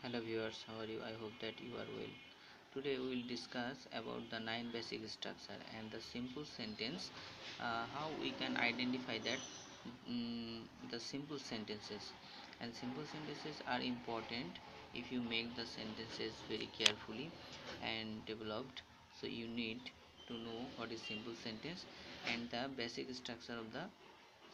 Hello viewers, how are you? I hope that you are well. Today we will discuss about the 9 basic structure and the simple sentence, how we can identify that the simple sentences. And simple sentences are important if you make the sentences very carefully and developed. So you need to know what is simple sentence and the basic structure of the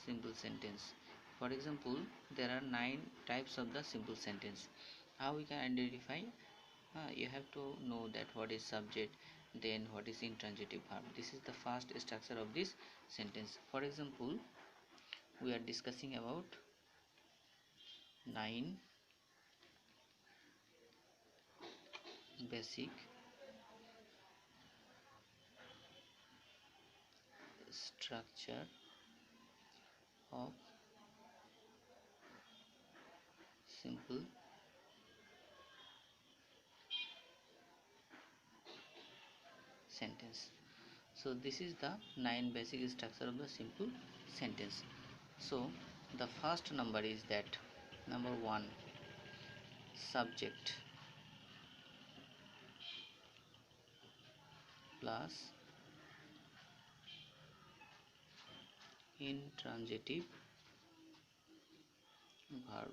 simple sentence. For example, there are 9 types of the simple sentence. How we can identify? You have to know that what is subject, then what is intransitive verb. This is the first structure of this sentence. For example, we are discussing about 9 basic structure of simple sentence. So this is the 9 basic structure of the simple sentence. So the first number is that number 1, subject plus intransitive verb.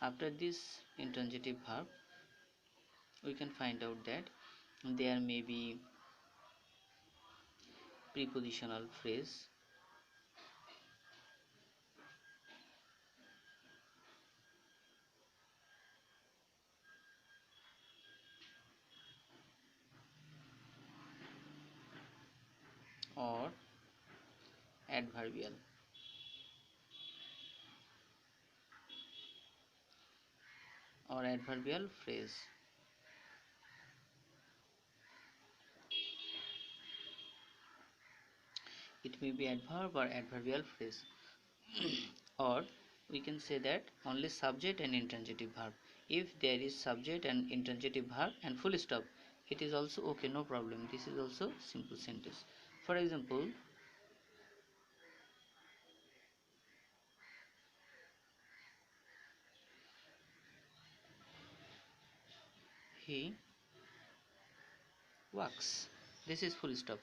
After this intransitive verb, we can find out that there may be prepositional phrase or adverbial phrase. It may be adverb or adverbial phrase. Or we can say that only subject and intransitive verb. If there is subject and intransitive verb and full stop, it is also okay, no problem. This is also simple sentence. For example, he works. This is full stop.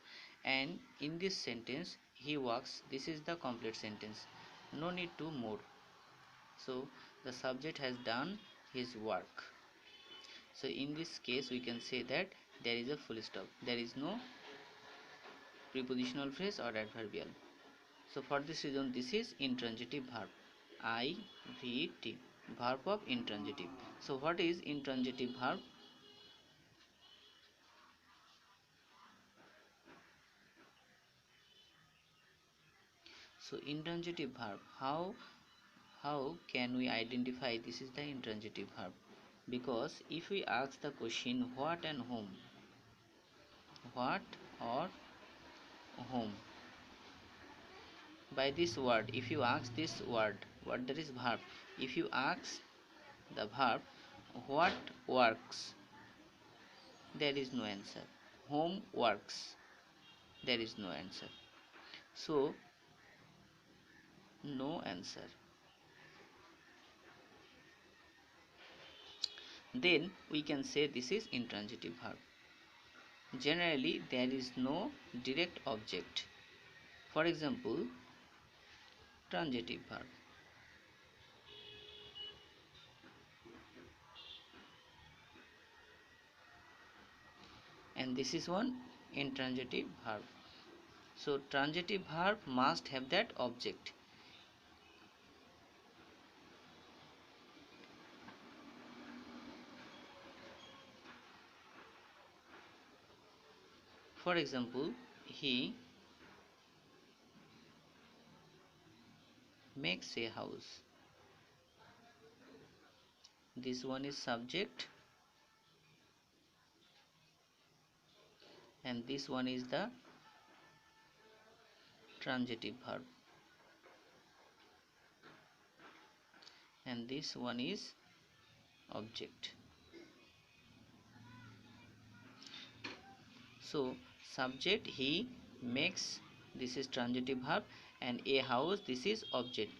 And in this sentence, he works. This is the complete sentence. No need to more. So the subject has done his work. So in this case, we can say that there is a full stop. There is no prepositional phrase or adverbial. So for this reason, this is intransitive verb. IVT, verb of intransitive. So what is intransitive verb? So intransitive verb, how can we identify this is the intransitive verb? Because if we ask the question what and whom, what or whom, by this word, if you ask this word, what there is verb, if you ask the verb what works, there is no answer. Whom works, there is no answer. So no answer. Then we can say this is intransitive verb. Generally there is no direct object. For example, transitive verb. And this is one intransitive verb. So transitive verb must have that object. For example, he makes a house. This one is subject and this one is the transitive verb and this one is object. So subject he makes, this is transitive verb, and a house, this is object.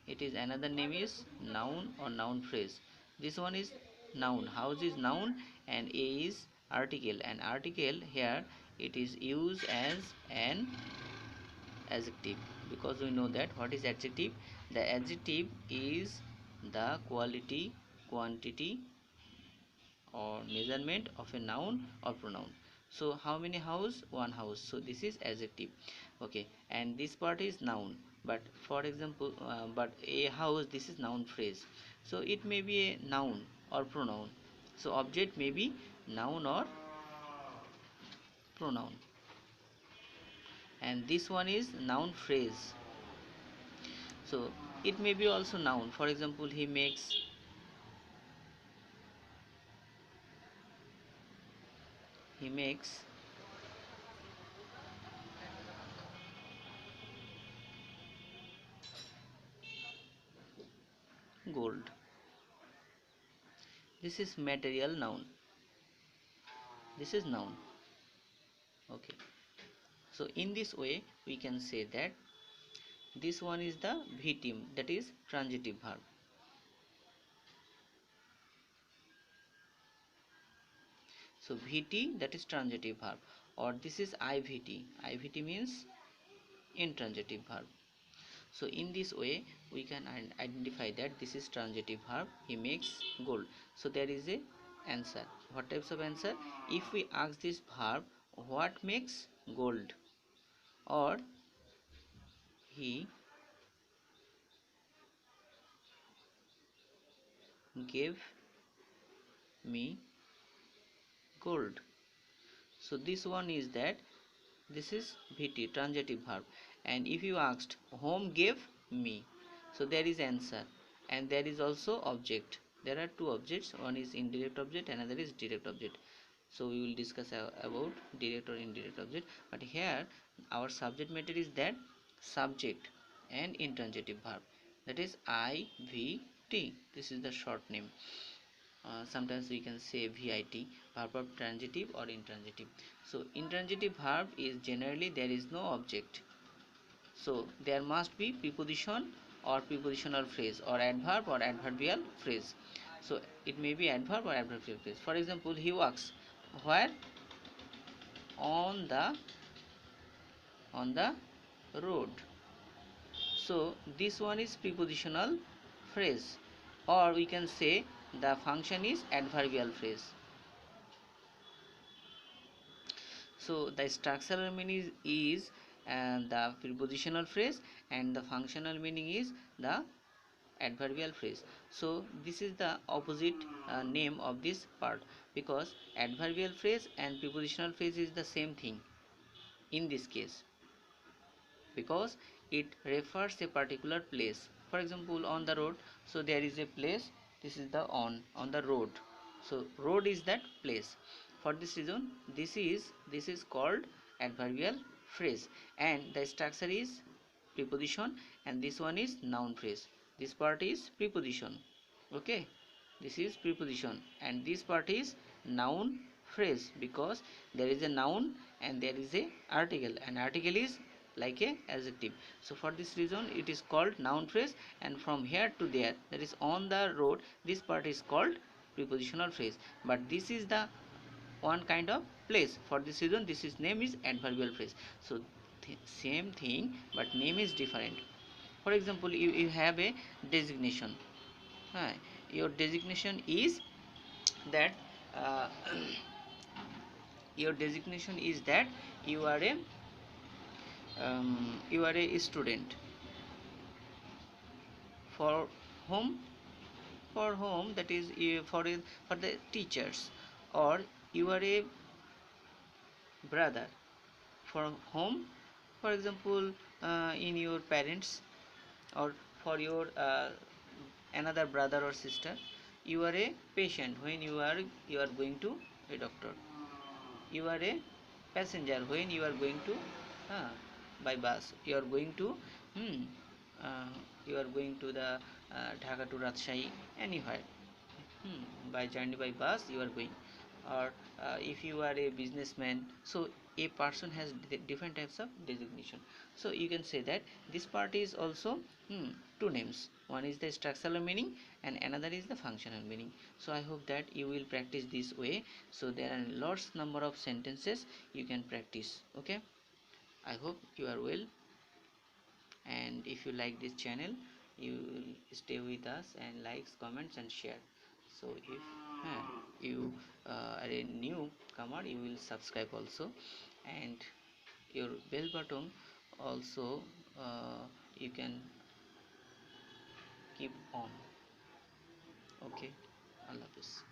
it is another name is noun or noun phrase. This one is noun. House is noun and a is article, and article here it is used as an adjective, because we know that what is adjective. The adjective is the quality, quantity or measurement of a noun or pronoun. So how many house? One house. So this is adjective. Okay, and this part is noun. But for example, but a house, this is noun phrase. So it may be a noun or pronoun. So object may be noun or pronoun. And this one is noun phrase. So it may be also noun. For example, he makes gold. This is material noun. This is noun. Okay. So in this way we can say that this one is the victim, that is transitive verb. So vt, that is transitive verb, or this is ivt. Ivt means intransitive verb. So in this way we can identify that this is transitive verb. He makes gold. So there is a answer. What types of answer? If we ask this verb what makes gold, or he gave me gold. So this one is that this is vt, transitive verb. And if you asked whom gave me, so there is answer, and there is also object. There are two objects, one is indirect object, another is direct object. So we will discuss about direct or indirect object. But here our subject matter is that subject and intransitive verb, that is ivt. This is the short name. Sometimes we can say vit, verb of transitive or intransitive. So intransitive verb is generally there is no object, so there must be preposition or prepositional phrase, or adverb or adverbial phrase. So it may be adverb or adverbial phrase. For example, he walks where? On the road. So this one is prepositional phrase, or we can say the function is adverbial phrase. So the structural meaning is the prepositional phrase, and the functional meaning is the adverbial phrase. So this is the opposite name of this part, because adverbial phrase and prepositional phrase is the same thing in this case, because it refers a particular place. For example, on the road, so there is a place, this is the on the road. So road is that place. For this reason this is called adverbial phrase, and the structure is preposition, and this one is noun phrase. This part is preposition. Okay, this is preposition, and this part is noun phrase, because there is a noun and there is a article, and article is like a adjective. So for this reason it is called noun phrase, and from here to there, that is on the road, this part is called prepositional phrase. But this is the one kind of place. For this reason this is name is adverbial phrase. So same thing, but name is different. For example, you have a designation. Your designation is that uh, your designation is that you are a student. For whom? For whom, that is for the teachers. Or you are a brother. For whom? For example, in your parents, or for your another brother or sister. You are a patient when you are going to a doctor. You are a passenger when you are going to uh, by bus. You are going to hmm, uh, you are going to the Dhaka to Rajshahi, anywhere. By journey by bus you are going. Or if you are a businessman, so a person has different types of designation. So you can say that this part is also two names. one is the structural meaning and another is the functional meaning. So I hope that you will practice this way. So there are lots number of sentences you can practice. Okay, I hope you are well, and if you like this channel, you stay with us and likes, comments and share. So if you are a newcomer, you will subscribe also, and your bell button also you can keep on. Okay, Allah Hafiz.